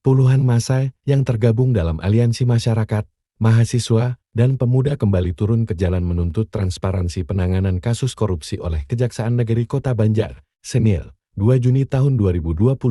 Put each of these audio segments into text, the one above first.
Puluhan massa yang tergabung dalam aliansi masyarakat, mahasiswa, dan pemuda kembali turun ke jalan menuntut transparansi penanganan kasus korupsi oleh Kejaksaan Negeri Kota Banjar, Senin, 2 Juni tahun 2025.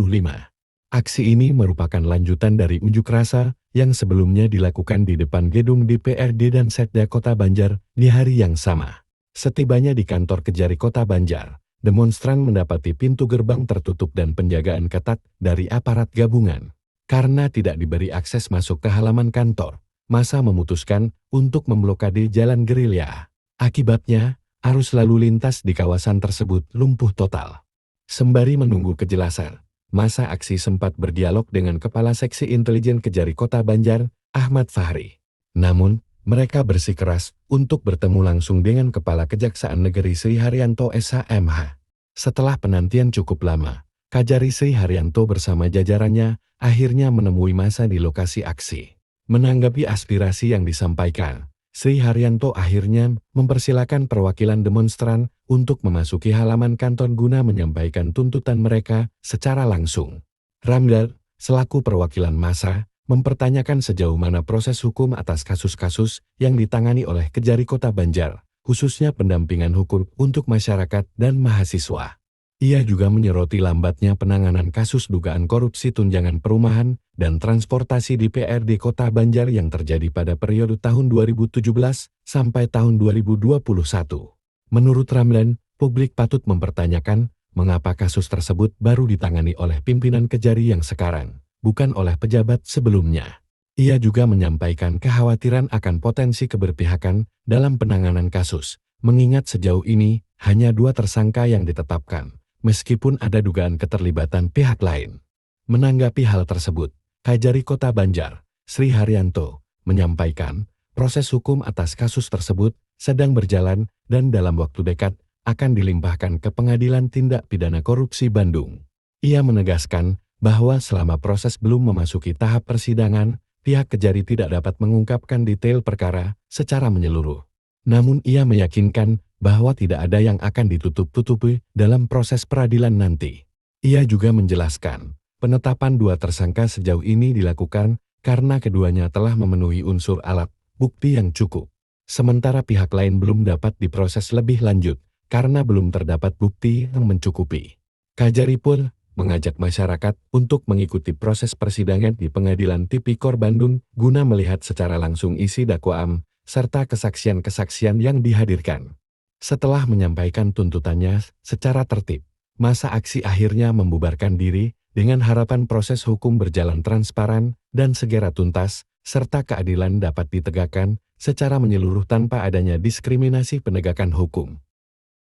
Aksi ini merupakan lanjutan dari unjuk rasa yang sebelumnya dilakukan di depan gedung DPRD dan Setda Kota Banjar di hari yang sama. Setibanya di kantor Kejari Kota Banjar, demonstran mendapati pintu gerbang tertutup dan penjagaan ketat dari aparat gabungan. Karena tidak diberi akses masuk ke halaman kantor, massa memutuskan untuk memblokade jalan gerilya. Akibatnya, arus lalu lintas di kawasan tersebut lumpuh total. Sembari menunggu kejelasan, massa aksi sempat berdialog dengan Kepala Seksi Intelijen Kejari Kota Banjar, Ahmad Fahri. Namun, mereka bersikeras untuk bertemu langsung dengan Kepala Kejaksaan Negeri Sri Haryanto SHMH. Setelah penantian cukup lama, Kajari Sri Haryanto bersama jajarannya akhirnya menemui massa di lokasi aksi. Menanggapi aspirasi yang disampaikan, Sri Haryanto akhirnya mempersilakan perwakilan demonstran untuk memasuki halaman kantor guna menyampaikan tuntutan mereka secara langsung. Ramdal, selaku perwakilan massa, mempertanyakan sejauh mana proses hukum atas kasus-kasus yang ditangani oleh Kejari Kota Banjar, khususnya pendampingan hukum untuk masyarakat dan mahasiswa. Ia juga menyoroti lambatnya penanganan kasus dugaan korupsi tunjangan perumahan dan transportasi di DPRD Kota Banjar yang terjadi pada periode tahun 2017 sampai tahun 2021. Menurut Ramlan, publik patut mempertanyakan mengapa kasus tersebut baru ditangani oleh pimpinan Kejari yang sekarang, bukan oleh pejabat sebelumnya. Ia juga menyampaikan kekhawatiran akan potensi keberpihakan dalam penanganan kasus, mengingat sejauh ini hanya 2 tersangka yang ditetapkan, meskipun ada dugaan keterlibatan pihak lain. Menanggapi hal tersebut, Kajari Kota Banjar, Sri Haryanto, menyampaikan proses hukum atas kasus tersebut sedang berjalan dan dalam waktu dekat akan dilimpahkan ke Pengadilan Tindak Pidana Korupsi Bandung. Ia menegaskan bahwa selama proses belum memasuki tahap persidangan, pihak Kejari tidak dapat mengungkapkan detail perkara secara menyeluruh. Namun ia meyakinkan bahwa tidak ada yang akan ditutup-tutupi dalam proses peradilan nanti. Ia juga menjelaskan, penetapan 2 tersangka sejauh ini dilakukan karena keduanya telah memenuhi unsur alat bukti yang cukup. Sementara pihak lain belum dapat diproses lebih lanjut karena belum terdapat bukti yang mencukupi. Kajari pun mengajak masyarakat untuk mengikuti proses persidangan di Pengadilan Tipikor Bandung guna melihat secara langsung isi dakwaan serta kesaksian-kesaksian yang dihadirkan. Setelah menyampaikan tuntutannya secara tertib, massa aksi akhirnya membubarkan diri dengan harapan proses hukum berjalan transparan dan segera tuntas, serta keadilan dapat ditegakkan secara menyeluruh tanpa adanya diskriminasi penegakan hukum.